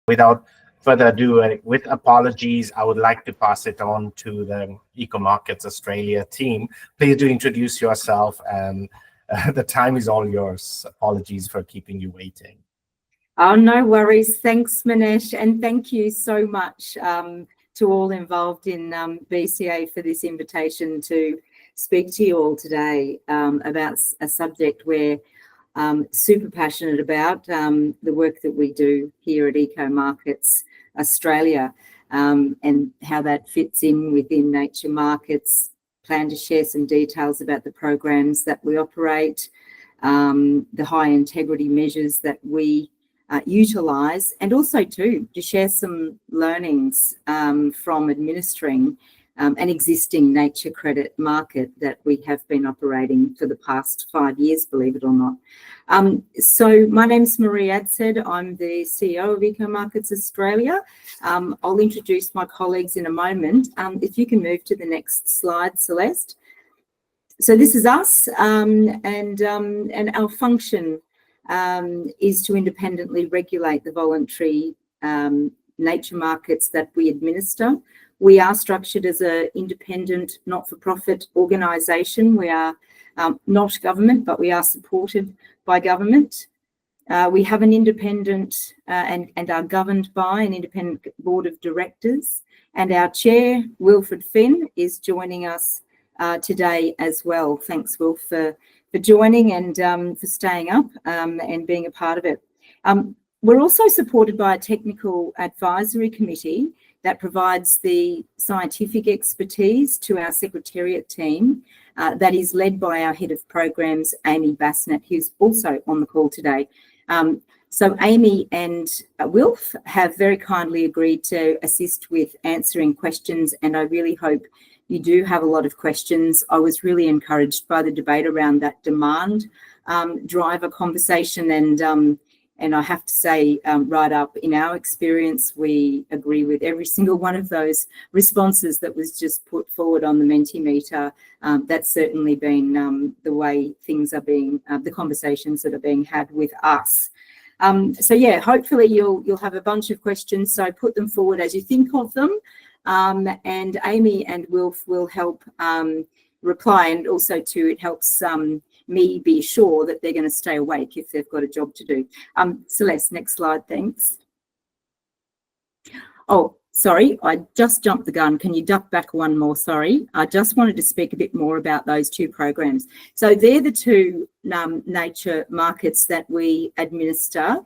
Without further ado, with apologies, I would like to pass it on to the Eco Markets Australia team. Please do introduce yourself, and the time is all yours. Apologies for keeping you waiting. Oh, no worries. Thanks, Manesh, and thank you so much to all involved in BCA for this invitation to speak to you all today about a subject we're super passionate about, the work that we do here at Eco Markets Australia, and how that fits in within Nature Markets. Plan to share some details about the programs that we operate, the high integrity measures that we utilise, and also to share some learnings from administering an existing nature credit market that we have been operating for the past 5 years, believe it or not. So my name's Maree Adshead. I'm the CEO of Eco Markets Australia. I'll introduce my colleagues in a moment. If you can move to the next slide, Celeste. So this is us, and our function is to independently regulate the voluntary nature markets that we administer. We are structured as an independent, not-for-profit organisation. We are not government, but we are supported by government. We have an independent and are governed by an independent board of directors. And our chair, Wilfred Finn, is joining us today as well. Thanks, Will, for joining and for staying up and being a part of it. We're also supported by a technical advisory committee that provides the scientific expertise to our secretariat team that is led by our head of programs, Amy Basnett, who's also on the call today. So Amy and Wilf have very kindly agreed to assist with answering questions, and I really hope you do have a lot of questions. I was really encouraged by the debate around that demand driver conversation, and I have to say, right up in our experience, we agree with every single one of those responses that was just put forward on the Mentimeter. That's certainly been the way things are being, the conversations that are being had with us. So yeah, hopefully you'll have a bunch of questions, so put them forward as you think of them. And Amy and Wilf will help reply, and also too, it helps me be sure that they're going to stay awake if they've got a job to do. Celeste, next slide, thanks. Oh, sorry, I just jumped the gun. Can you duck back one more? Sorry, I just wanted to speak a bit more about those two programs. So they're the two nature markets that we administer.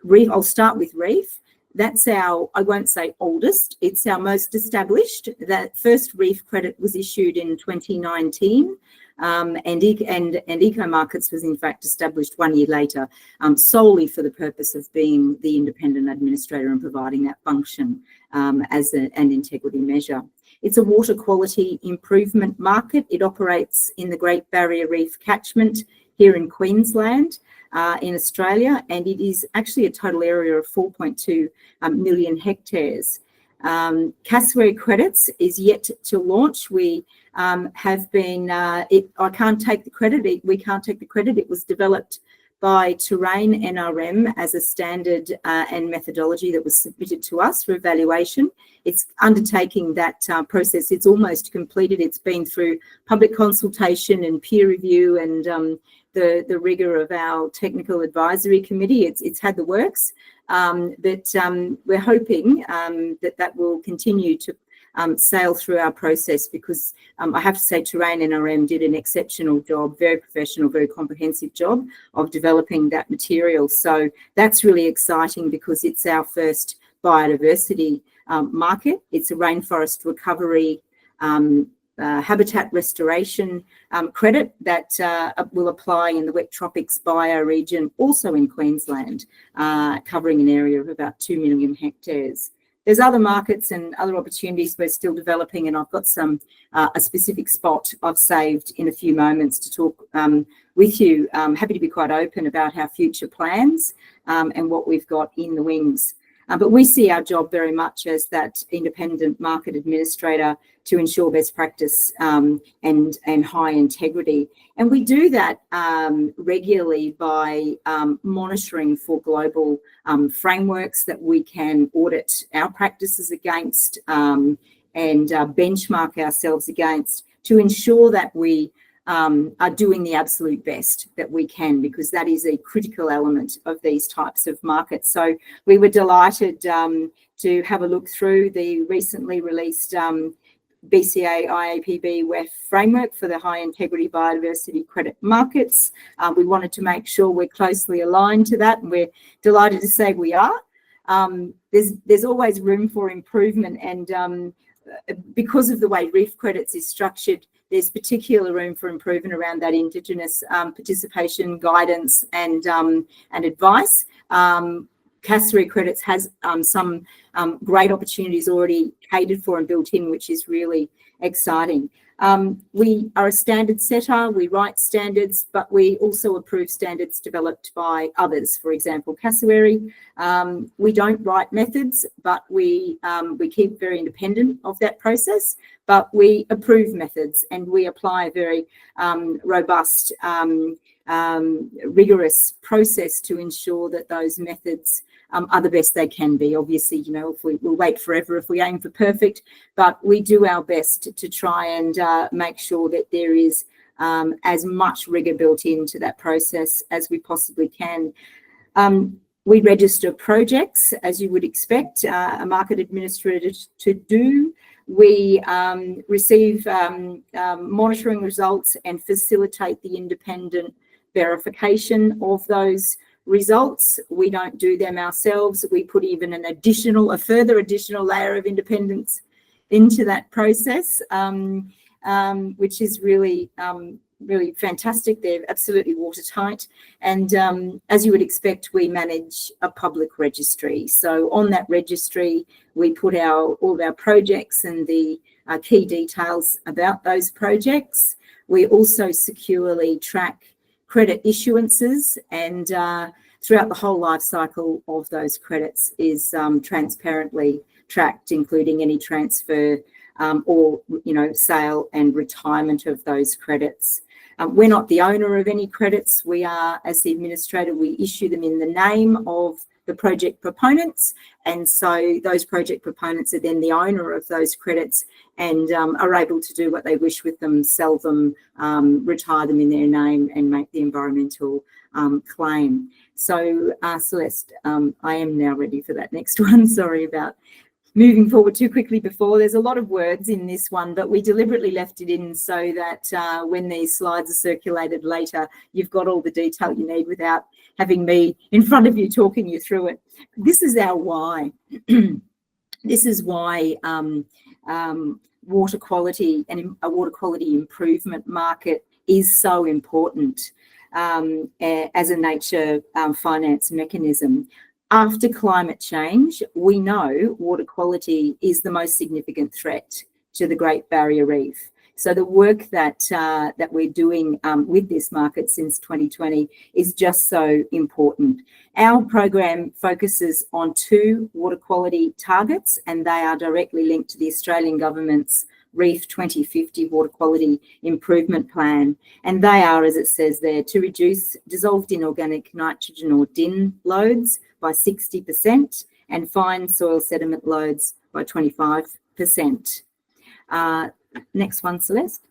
Reef, I'll start with Reef. That's our, I won't say oldest, it's our most established. That first Reef credit was issued in 2019, and Eco Markets was in fact established 1 year later, solely for the purpose of being the independent administrator and providing that function as an integrity measure. It's a water quality improvement market. It operates in the Great Barrier Reef catchment here in Queensland, in Australia, and it is actually a total area of 4.2 million hectares. Cassowary Credits is yet to launch. We have been, I can't take the credit, we can't take the credit. It was developed by TerrainNRM as a standard and methodology that was submitted to us for evaluation. It's undertaking that process. It's almost completed. It's been through public consultation and peer review and the rigour of our technical advisory committee. It's had the works, but we're hoping that will continue to sail through our process, because I have to say TerrainNRM did an exceptional job, very professional, very comprehensive job of developing that material. So that's really exciting because it's our first biodiversity market. It's a rainforest recovery habitat restoration credit that will apply in the wet tropics bioregion, also in Queensland, covering an area of about 2 million hectares. There's other markets and other opportunities we're still developing, and I've got some a specific spot I've saved in a few moments to talk with you. I'm happy to be quite open about our future plans and what we've got in the wings. But we see our job very much as that independent market administrator to ensure best practice and high integrity. And we do that regularly by monitoring for global frameworks that we can audit our practices against and benchmark ourselves against to ensure that we are doing the absolute best that we can, because that is a critical element of these types of markets. So we were delighted to have a look through the recently released BCA IAPB WEF framework for the high integrity biodiversity credit markets. We wanted to make sure we're closely aligned to that, and we're delighted to say we are. There's always room for improvement, and because of the way Reef Credits is structured, there's particular room for improvement around that Indigenous participation, guidance and advice. Cassowary Credits has some great opportunities already catered for and built in, which is really exciting. We are a standard setter, we write standards, but we also approve standards developed by others. For example, Cassowary, we don't write methods, but we keep very independent of that process, but we approve methods and we apply a very robust, rigorous process to ensure that those methods are the best they can be. Obviously, you know, if we'll wait forever if we aim for perfect, but we do our best to try and make sure that there is as much rigour built into that process as we possibly can. We register projects, as you would expect a market administrator to do. We receive monitoring results and facilitate the independent verification of those results. We don't do them ourselves. We put even a further additional layer of independence into that process, which is really really fantastic. They're absolutely watertight, and as you would expect, we manage a public registry. So on that registry, we put all of our projects and the key details about those projects. We also securely track credit issuances, and throughout the whole life cycle of those credits is transparently tracked, including any transfer or sale and retirement of those credits. We're not the owner of any credits. We are, as the administrator, we issue them in the name of the project proponents, and so those project proponents are then the owner of those credits and are able to do what they wish with them, sell them, retire them in their name and make the environmental claim. So Celeste, I am now ready for that next one. Sorry about moving forward too quickly before. There's a lot of words in this one, but we deliberately left it in so that when these slides are circulated later, you've got all the detail you need without having me in front of you talking you through it. This is our why. This is why water quality and a water quality improvement market is so important as a nature finance mechanism. After climate change, we know water quality is the most significant threat to the Great Barrier Reef. So the work that we're doing with this market since 2020 is just so important. Our program focuses on 2 water quality targets, and they are directly linked to the Australian government's Reef 2050 Water Quality Improvement Plan. And they are, as it says there, to reduce dissolved inorganic nitrogen or DIN loads by 60% and fine soil sediment loads by 25%. Next one, Celeste.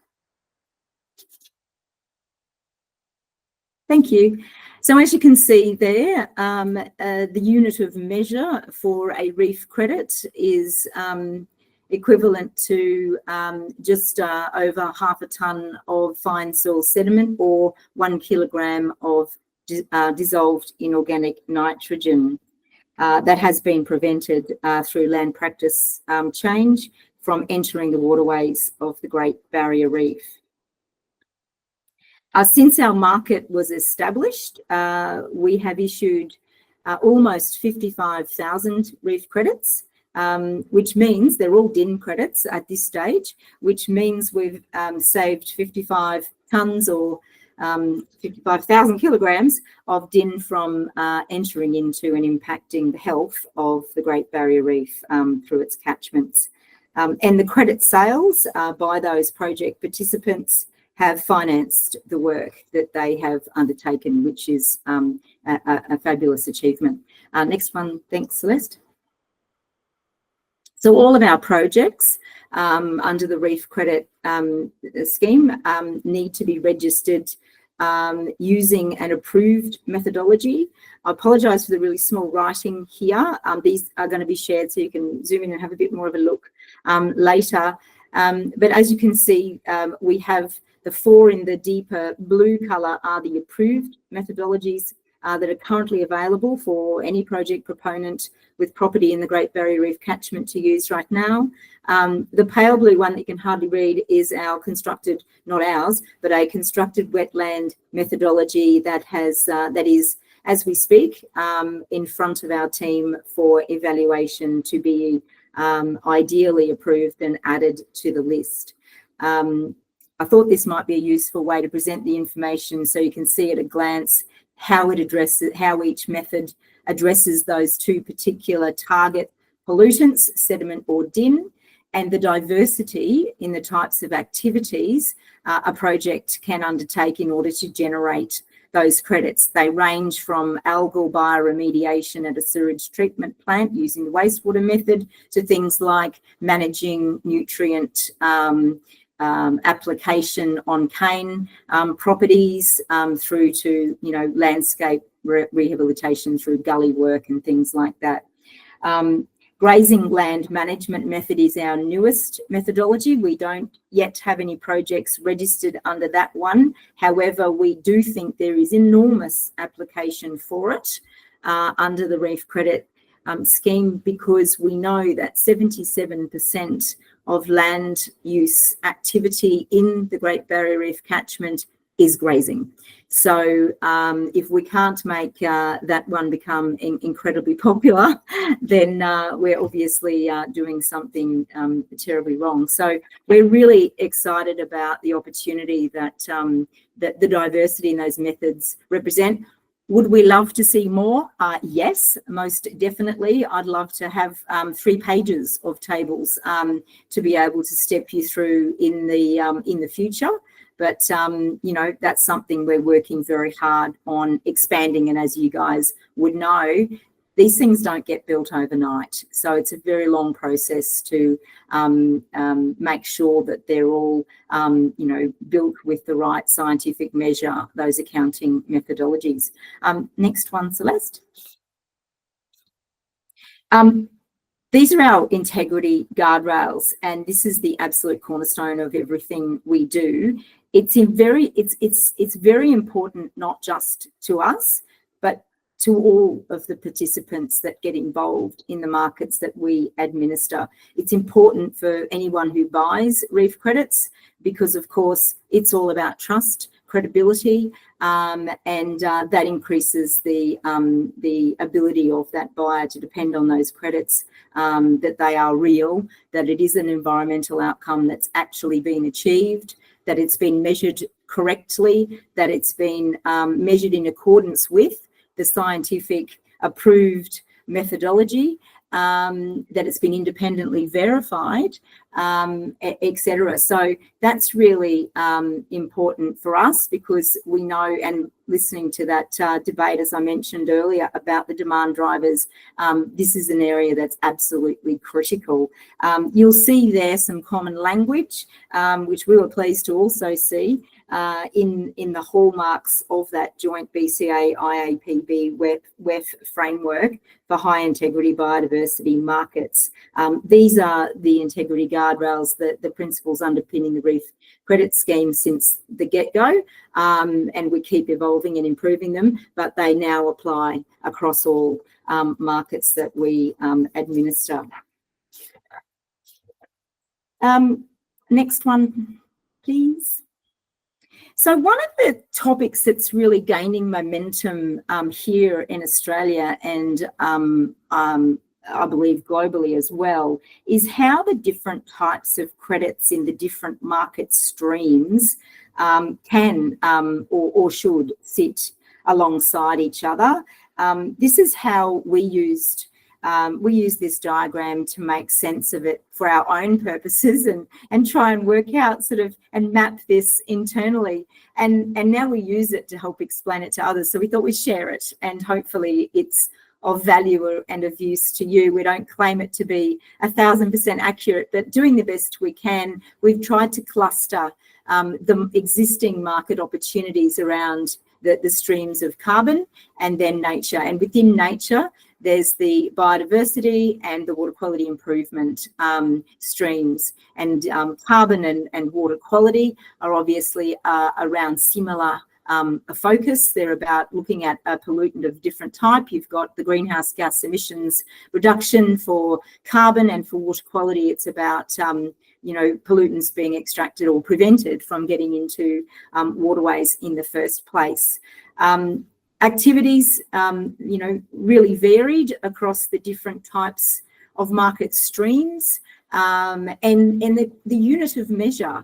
Thank you. So as you can see there, the unit of measure for a reef credit is equivalent to just over half a tonne of fine soil sediment or 1 kilogram of dissolved inorganic nitrogen that has been prevented through land practice change from entering the waterways of the Great Barrier Reef. Since our market was established, we have issued almost 55,000 reef credits, which means they're all DIN credits at this stage, which means we've saved 55 tonnes or 55,000 kilograms of DIN from entering into and impacting the health of the Great Barrier Reef through its catchments. And the credit sales by those project participants have financed the work that they have undertaken, which is a fabulous achievement. Next one, thanks, Celeste. So all of our projects under the Reef Credit scheme need to be registered using an approved methodology. I apologise for the really small writing here. These are going to be shared so you can zoom in and have a bit more of a look later. But as you can see, we have the 4 in the deeper blue colour are the approved methodologies that are currently available for any project proponent with property in the Great Barrier Reef catchment to use right now. The pale blue one that you can hardly read is our constructed, not ours, but a constructed wetland methodology that has that is, as we speak, in front of our team for evaluation to be ideally approved and added to the list. I thought this might be a useful way to present the information so you can see at a glance how it addresses, how each method addresses those 2 particular target pollutants, sediment or DIN, and the diversity in the types of activities a project can undertake in order to generate those credits. They range from algal bioremediation at a sewage treatment plant using the wastewater method to things like managing nutrient application on cane properties through to, you know, landscape rehabilitation through gully work and things like that. Grazing land management method is our newest methodology. We don't yet have any projects registered under that one. However, we do think there is enormous application for it under the Reef Credit scheme, because we know that 77% of land use activity in the Great Barrier Reef catchment is grazing. So if we can't make that one become incredibly popular, then we're obviously doing something terribly wrong. So we're really excited about the opportunity that, that the diversity in those methods represent. Would we love to see more? Yes, most definitely. I'd love to have 3 pages of tables to be able to step you through in the future. But, you know, that's something we're working very hard on expanding. And as you guys would know, these things don't get built overnight. So it's a very long process to make sure that they're all, you know, built with the right scientific measure, those accounting methodologies. Next one, Celeste. These are our integrity guardrails, and this is the absolute cornerstone of everything we do. It's very important, not just to us, but to all of the participants that get involved in the markets that we administer. It's important for anyone who buys Reef Credits because, of course, it's all about trust, credibility, and that increases the ability of that buyer to depend on those credits, that they are real, that it is an environmental outcome that's actually been achieved, that it's been measured correctly, that it's been measured in accordance with the scientific approved methodology, that it's been independently verified, etc. So that's really important for us, because we know, and listening to that debate, as I mentioned earlier, about the demand drivers, this is an area that's absolutely critical. You'll see there some common language, which we were pleased to also see in the hallmarks of that joint BCA IAPB WEF framework for high integrity biodiversity markets. These are the integrity guardrails, the principles underpinning the Reef Credit scheme since the get-go, and we keep evolving and improving them, but they now apply across all markets that we administer. Next one, please. So one of the topics that's really gaining momentum here in Australia, and I believe globally as well, is how the different types of credits in the different market streams can or should sit alongside each other. This is how we use this diagram to make sense of it for our own purposes and try and work out sort of and map this internally. And now we use it to help explain it to others. So we thought we'd share it, and hopefully it's of value and of use to you. We don't claim it to be 1,000% accurate, but doing the best we can. We've tried to cluster the existing market opportunities around the streams of carbon and then nature. And within nature, there's the biodiversity and the water quality improvement streams. And carbon and water quality are obviously around similar a focus. They're about looking at a pollutant of different type. You've got the greenhouse gas emissions reduction for carbon, and for water quality, it's about pollutants being extracted or prevented from getting into waterways in the first place. Activities, really varied across the different types of market streams. And the unit of measure,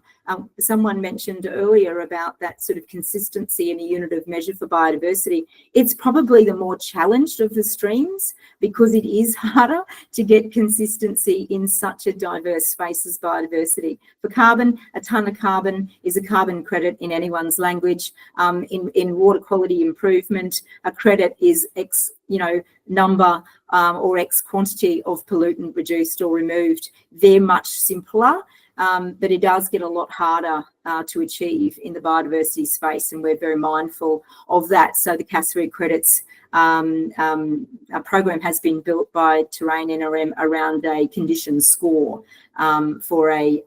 someone mentioned earlier about that sort of consistency in a unit of measure for biodiversity. It's probably the more challenged of the streams because it is harder to get consistency in such a diverse space as biodiversity. For carbon, a tonne of carbon is a carbon credit in anyone's language. In water quality improvement, a credit is X, number or X quantity of pollutant reduced or removed. They're much simpler, but it does get a lot harder to achieve in the biodiversity space, and we're very mindful of that. So the Cassowary Credits program has been built by TerrainNRM around a condition score for a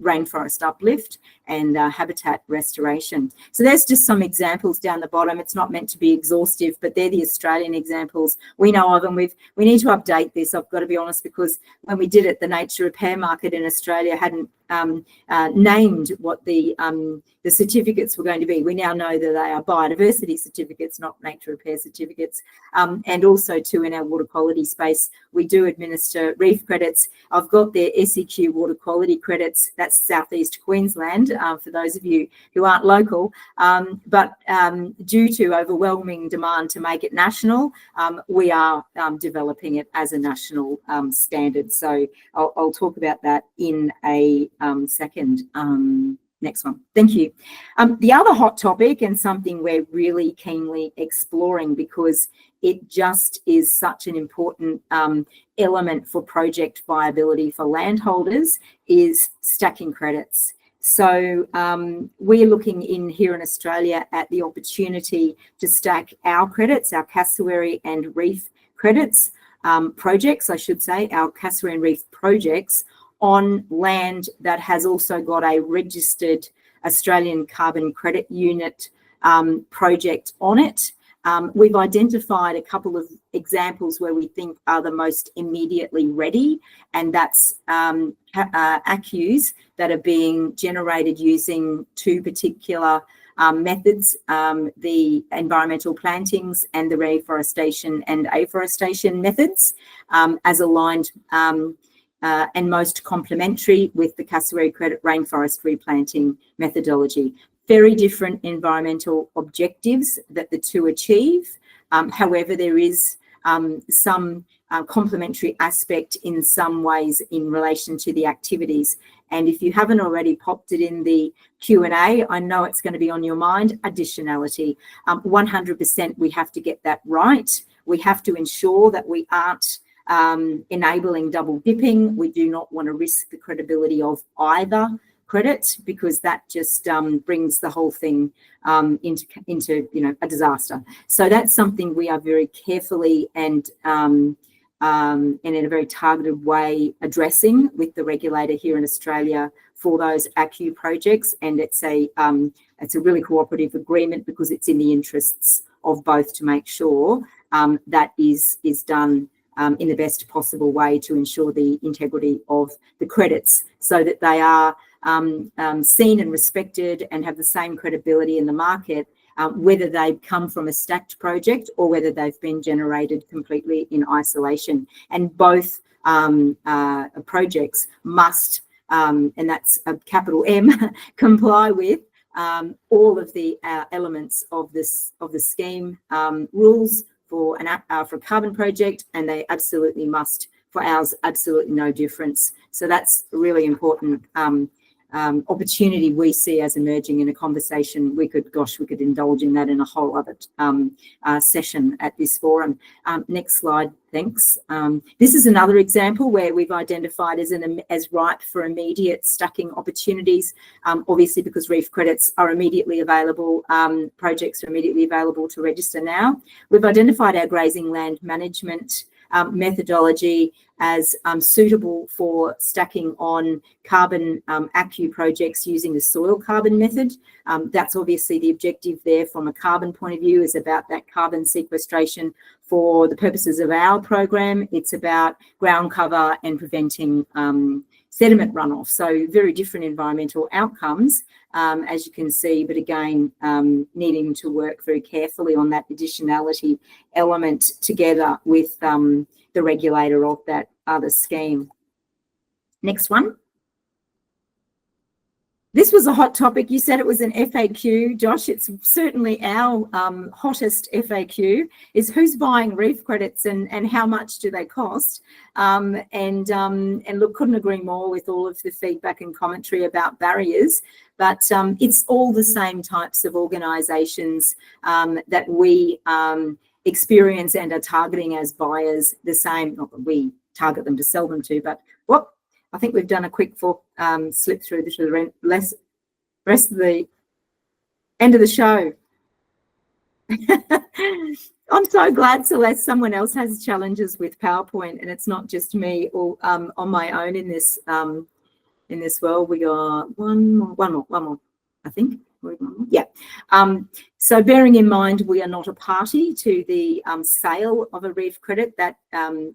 rainforest uplift and habitat restoration. So there's just some examples down the bottom. It's not meant to be exhaustive, but they're the Australian examples we know of, and we need to update this, I've got to be honest, because when we did it, the nature repair market in Australia hadn't named what the certificates were going to be. We now know that they are biodiversity certificates, not nature repair certificates. And also too, in our water quality space, we do administer Reef Credits. I've got their SEQ water quality credits. That's Southeast Queensland, for those of you who aren't local. But due to overwhelming demand to make it national, we are developing it as a national standard. So I'll talk about that in a second. Next one. Thank you. The other hot topic, and something we're really keenly exploring because it just is such an important element for project viability for landholders, is stacking credits. So we're looking in here in Australia at the opportunity to stack our credits, our Cassowary and Reef Credits projects, I should say, our Cassowary and Reef projects on land that has also got a registered Australian Carbon Credit Unit project on it. We've identified a couple of examples where we think are the most immediately ready, and that's ACCUs that are being generated using two particular methods, the environmental plantings and the reforestation and afforestation methods, as aligned and most complementary with the Cassowary Credit rainforest replanting methodology. Very different environmental objectives that the two achieve. However, there is some complementary aspect in some ways in relation to the activities. And if you haven't already popped it in the Q&A, I know it's going to be on your mind, additionality. 100% we have to get that right. We have to ensure that we aren't enabling double dipping. We do not want to risk the credibility of either credit, because that just brings the whole thing into a disaster. So that's something we are very carefully and in a very targeted way addressing with the regulator here in Australia for those ACCU projects. And it's a really cooperative agreement because it's in the interests of both to make sure that is done in the best possible way to ensure the integrity of the credits, so that they are seen and respected and have the same credibility in the market, whether they've come from a stacked project or whether they've been generated completely in isolation. And both projects must, and that's a capital M, comply with all of the elements of the scheme rules for a carbon project, and they absolutely must. For ours, absolutely no difference. So that's a really important opportunity we see as emerging in a conversation. We could indulge in that in a whole other session at this forum. Next slide, thanks. This is another example where we've identified as ripe for immediate stacking opportunities, obviously because reef credits are immediately available, projects are immediately available to register now. We've identified our grazing land management methodology as suitable for stacking on carbon ACCU projects using the soil carbon method. That's obviously the objective there from a carbon point of view, is about that carbon sequestration. For the purposes of our program, it's about ground cover and preventing sediment runoff. So very different environmental outcomes, as you can see, but again, needing to work very carefully on that additionality element together with the regulator of that other scheme. Next one. This was a hot topic. You said it was an FAQ, Josh. It's certainly our hottest FAQ, is who's buying reef credits and how much do they cost? And look, couldn't agree more with all of the feedback and commentary about barriers, but it's all the same types of organisations that we experience and are targeting as buyers, the same, not that we target them to sell them to, but what? I think we've done a quick slip through the rest of the end of the show. I'm so glad, Celeste, someone else has challenges with PowerPoint and it's not just me all, on my own in this world. We got one more, I think. Yeah. So bearing in mind we are not a party to the sale of a reef credit that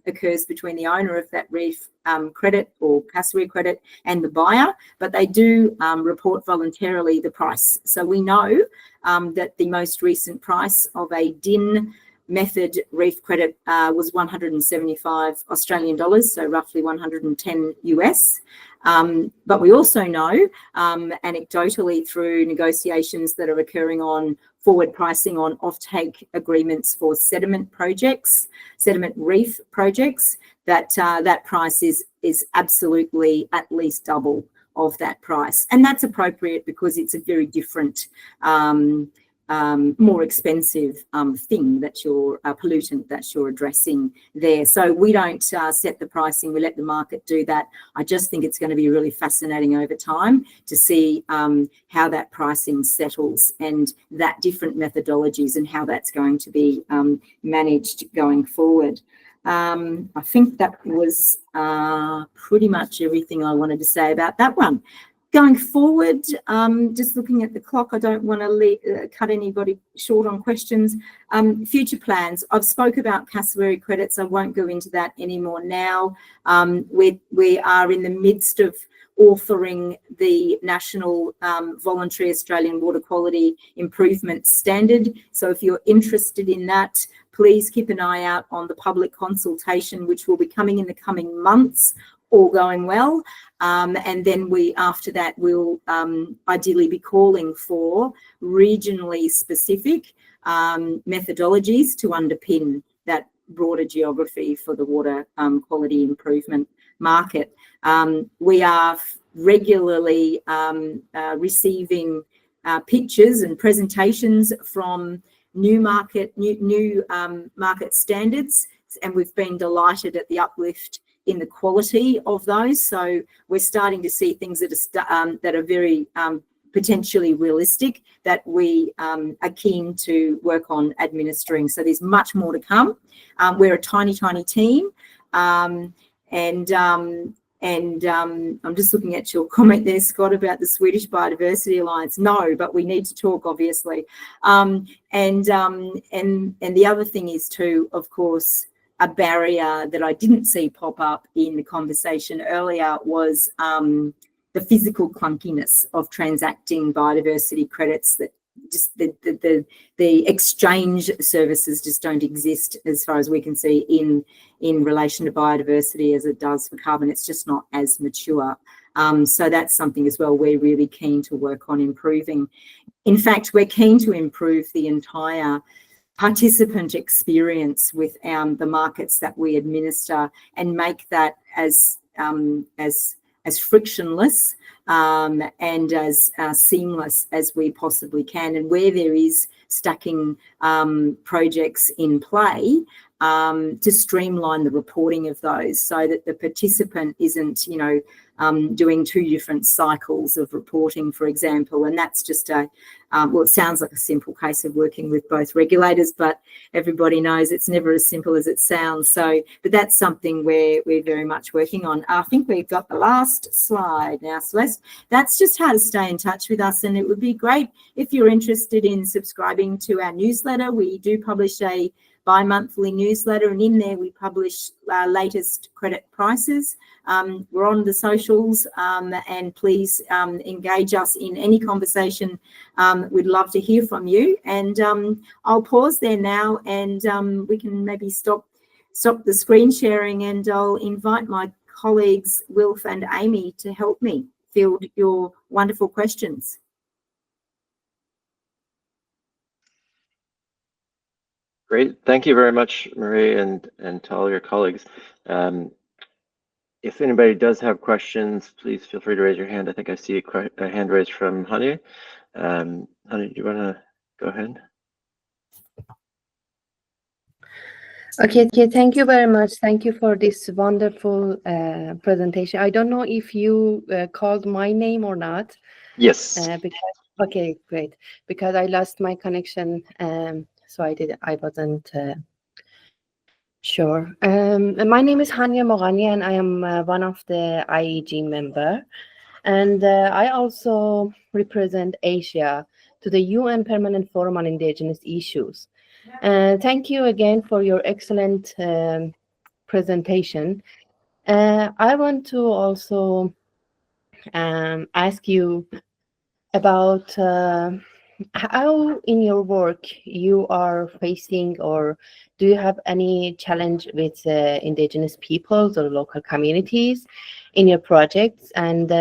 occurs between the owner of that reef credit or Cassowary credit and the buyer, but they do report voluntarily the price. So we know that the most recent price of a DIN method reef credit was 175 Australian dollars, so roughly 110 US. But we also know anecdotally through negotiations that are occurring on forward pricing on offtake agreements for sediment reef projects, that that price is absolutely at least double of that price. And that's appropriate because it's a very different more expensive thing that you're pollutant that you're addressing there. So we don't set the pricing, we let the market do that. I just think it's going to be really fascinating over time to see how that pricing settles and that different methodologies and how that's going to be managed going forward. I think that was pretty much everything I wanted to say about that one. Going forward, just looking at the clock, I don't want to cut anybody short on questions. Future plans. I've spoke about Cassowary Credits. I won't go into that anymore now. We are in the midst of authoring the National Voluntary Australian Water Quality Improvement Standard. So if you're interested in that, please keep an eye out on the public consultation, which will be coming in the coming months, all going well. And then after that, we'll ideally be calling for regionally specific methodologies to underpin that broader geography for the water quality improvement market. We are regularly receiving pictures and presentations from new market standards, and we've been delighted at the uplift in the quality of those. So we're starting to see things that are very potentially realistic that we are keen to work on administering. So there's much more to come. We're a tiny team, and I'm just looking at your comment there, Scott, about the Swedish Biodiversity Alliance. No, but we need to talk, obviously. And the other thing is too, of course, a barrier that I didn't see pop up in the conversation earlier was the physical clunkiness of transacting biodiversity credits, that just the exchange services just don't exist as far as we can see in relation to biodiversity as it does for carbon. It's just not as mature. So that's something as well we're really keen to work on improving. In fact, we're keen to improve the entire participant experience with the markets that we administer and make that as frictionless and as seamless as we possibly can. And where there is stacking projects in play, to streamline the reporting of those so that the participant isn't, doing two different cycles of reporting, for example. And that's just well, it sounds like a simple case of working with both regulators, but everybody knows it's never as simple as it sounds. So, but that's something we're very much working on. I think we've got the last slide now, Celeste. That's just how to stay in touch with us. And it would be great if you're interested in subscribing to our newsletter. We do publish a bi-monthly newsletter, and in there we publish our latest credit prices. We're on the socials, and please engage us in any conversation. We'd love to hear from you. And I'll pause there now, and we can maybe stop the screen sharing, and I'll invite my colleagues Wilf and Amy to help me field your wonderful questions. Great. Thank you very much, Maree, and to all your colleagues. If anybody does have questions, please feel free to raise your hand. I think I see a hand raised from Hanya. Hanya, do you want to go ahead? Okay, thank you very much. Thank you for this wonderful presentation. I don't know if you called my name or not. Yes. Okay, great. Because I lost my connection, so I wasn't sure. My name is Hanya Moghani, and I am one of the IEG member. And I also represent Asia to the UN Permanent Forum on Indigenous Issues. Thank you again for your excellent presentation. I want to also ask you about how in your work you are facing, or do you have any challenge with indigenous peoples or local communities in your projects, and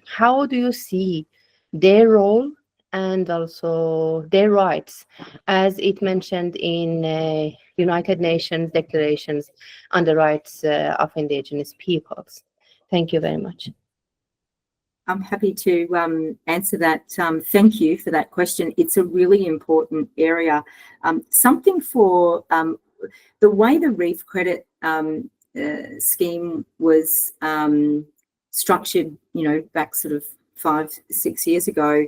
how do you see their role and also their rights as it mentioned in United Nations declarations on the rights of indigenous peoples? Thank you very much. I'm happy to answer that. Thank you for that question. It's a really important area. Something for the way the Reef Credit scheme was structured, back sort of 5-6 years ago,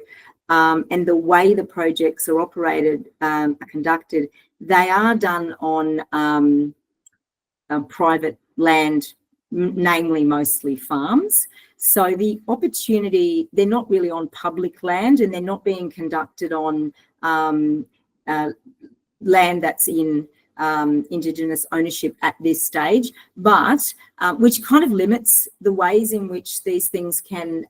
and the way the projects are operated, are conducted, they are done on private land, namely mostly farms. So the opportunity, they're not really on public land, and they're not being conducted on land that's in Indigenous ownership at this stage, but which kind of limits the ways in which these things can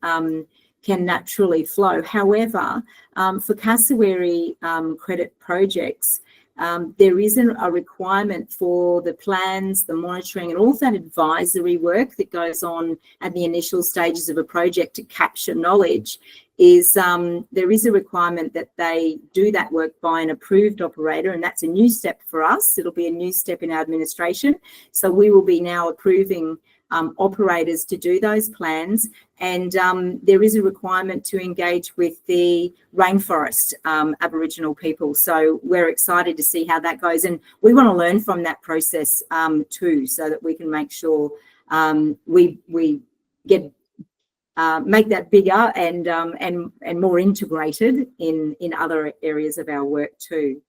naturally flow. However, for cassowary credit projects, there isn't a requirement for the plans, the monitoring, and all that advisory work that goes on at the initial stages of a project to capture knowledge. There is a requirement that they do that work by an approved operator, and that's a new step for us. It'll be a new step in our administration. So we will be now approving operators to do those plans, and there is a requirement to engage with the rainforest Aboriginal people. So we're excited to see how that goes, and we want to learn from that process too, so that we can make sure we get make that bigger and more integrated in other areas of our work too.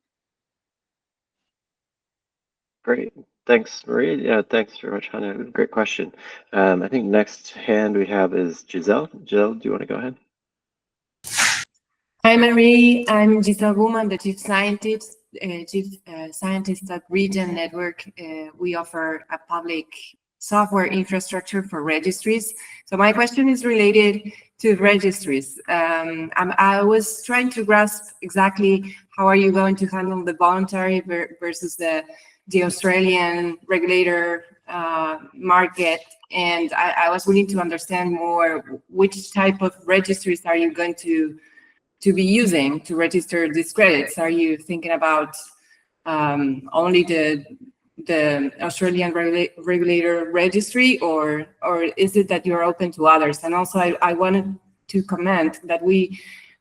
Great. Thanks, Maree. Yeah, thanks very much, Hannah. Great question. I think next hand we have is Giselle. Giselle, do you want to go ahead? Hi, Maree. I'm Giselle Bowman, the Chief Scientist at Region Network. We offer a public software infrastructure for registries. So my question is related to registries. I was trying to grasp exactly how are you going to handle the voluntary versus the Australian regulator market, and I was willing to understand more which type of registries are you going to be using to register these credits. Are you thinking about only the Australian regulator registry, or is it that you're open to others? And also I wanted to comment that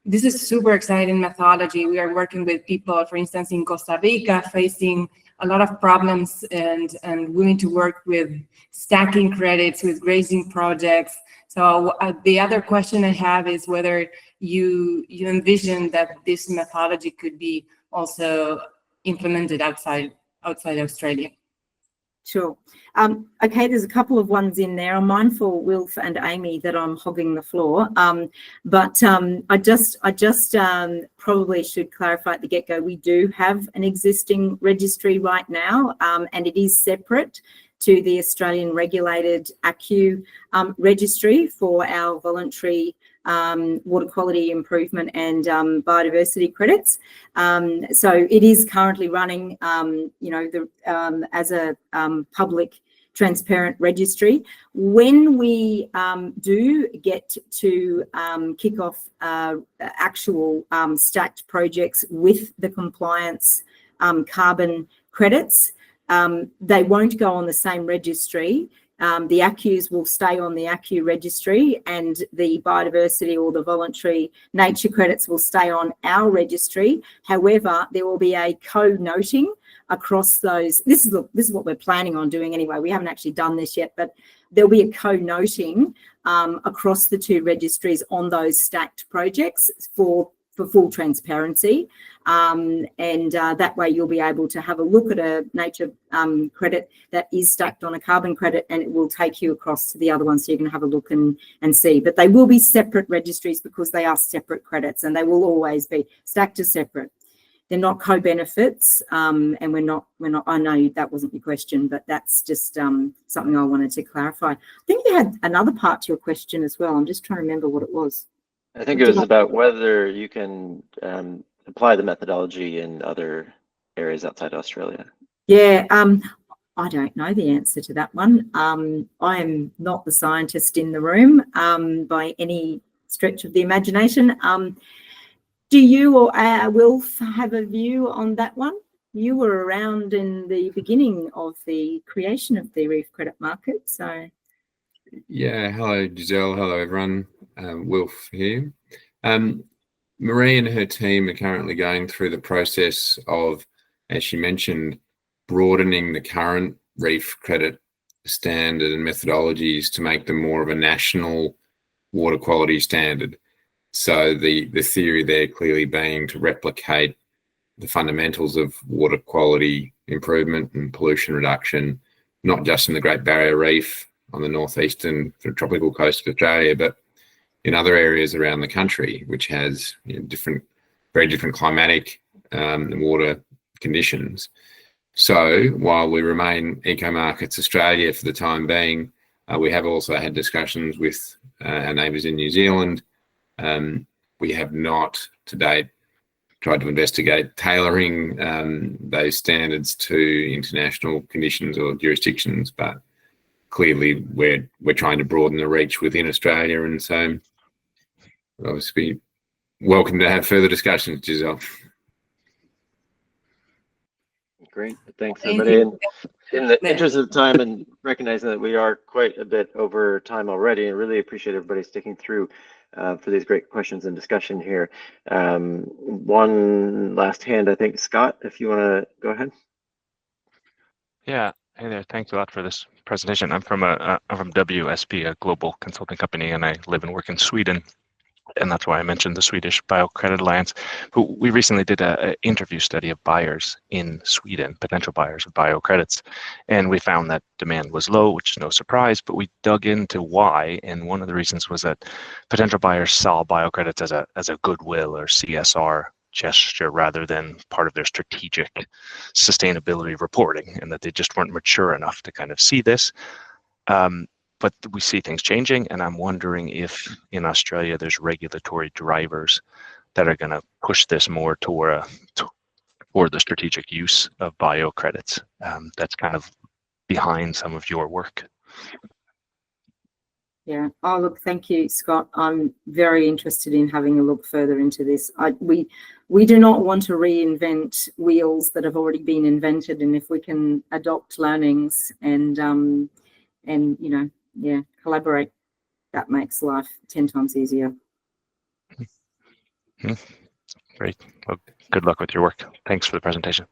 this is super exciting methodology. We are working with people, for instance, in Costa Rica, facing a lot of problems and willing to work with stacking credits, with grazing projects. So the other question I have is whether you envision that this methodology could be also implemented outside Australia. Sure. Okay, there's a couple of ones in there. I'm mindful, Wilf and Amy, that I'm hogging the floor. But I just probably should clarify at the get-go, we do have an existing registry right now, and it is separate to the Australian regulated ACCU registry for our voluntary water quality improvement and biodiversity credits. So it is currently running, as a public transparent registry. When we do get to kick off actual stacked projects with the compliance carbon credits, they won't go on the same registry. The ACCUs will stay on the ACCU registry, and the biodiversity or the voluntary nature credits will stay on our registry. However, there will be a co-noting across those. This is what we're planning on doing anyway. We haven't actually done this yet, but there'll be a co-noting across the two registries on those stacked projects for full transparency, and that way you'll be able to have a look at a nature credit that is stacked on a carbon credit, and it will take you across to the other one, so you can have a look and see. But they will be separate registries because they are separate credits, and they will always be stacked as separate. They're not co-benefits, and we're not. I know that wasn't your question, but that's just something I wanted to clarify. I think you had another part to your question as well. I'm just trying to remember what it was. I think it was about whether you can apply the methodology in other areas outside Australia. Yeah, I don't know the answer to that one. I am not the scientist in the room by any stretch of the imagination. Do you or Wilf have a view on that one? You were around in the beginning of the creation of the Reef Credit market, so. Yeah, hello Giselle, hello everyone. Wilf here. Maree and her team are currently going through the process of, as she mentioned, broadening the current Reef Credit standard and methodologies to make them more of a national water quality standard. So the theory there clearly being to replicate the fundamentals of water quality improvement and pollution reduction, not just in the Great Barrier Reef on the northeastern tropical coast of Australia, but in other areas around the country, which has very different climatic and water conditions. So while we remain Eco Markets Australia for the time being, we have also had discussions with our neighbours in New Zealand. We have not to date tried to investigate tailoring those standards to international conditions or jurisdictions, but clearly we're trying to broaden the reach within Australia, and so obviously welcome to have further discussions, Giselle. Great, thanks everybody. And in the interest of time and recognizing that we are quite a bit over time already, I really appreciate everybody sticking through for these great questions and discussion here. One last hand, I think, Scott, if you want to go ahead. Yeah, hey there. Thanks a lot for this presentation. I'm from WSP, a global consulting company, and I live and work in Sweden. And that's why I mentioned the Swedish Biodiversity Credit Alliance. But we recently did an interview study of buyers in Sweden, potential buyers of bio credits. And we found that demand was low, which is no surprise, but we dug into why. And one of the reasons was that potential buyers saw bio credits as a goodwill or CSR gesture rather than part of their strategic sustainability reporting, and that they just weren't mature enough to kind of see this. But we see things changing, and I'm wondering if in Australia there's regulatory drivers that are going to push this more toward the strategic use of bio credits. That's kind of behind some of your work. Yeah. Oh, look, thank you, Scott. I'm very interested in having a look further into this. We do not want to reinvent wheels that have already been invented, and if we can adopt learnings and you know, yeah, collaborate, that makes life 10 times easier. Great. Well, good luck with your work. Thanks for the presentation.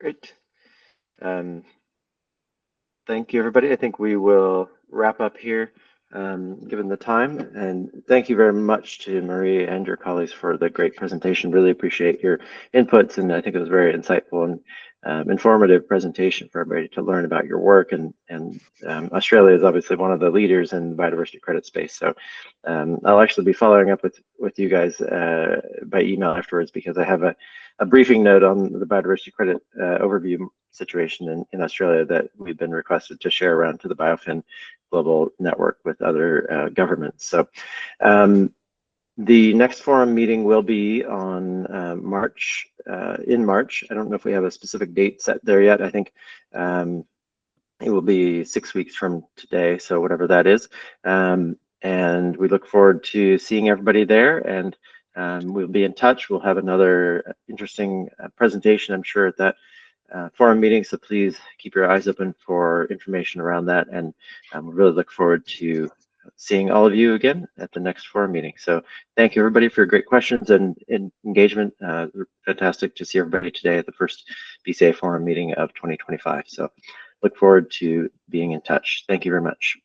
Great. Thank you, everybody. I think we will wrap up here, given the time. And thank you very much to Maree and your colleagues for the great presentation. Really appreciate your inputs, and I think it was very insightful and informative presentation for everybody to learn about your work. And Australia is obviously one of the leaders in the biodiversity credit space. So I'll actually be following up with you guys by email afterwards, because I have a briefing note on the biodiversity credit overview situation in Australia that we've been requested to share around to the BioFin global network with other governments. So the next forum meeting will be on March. I don't know if we have a specific date set there yet. I think it will be 6 weeks from today, so whatever that is. And we look forward to seeing everybody there, and we'll be in touch. We'll have another interesting presentation, I'm sure, at that forum meeting, so please keep your eyes open for information around that, and we really look forward to seeing all of you again at the next forum meeting. So thank you, everybody, for your great questions and engagement. Fantastic to see everybody today at the first BCA forum meeting of 2025. So look forward to being in touch. Thank you very much.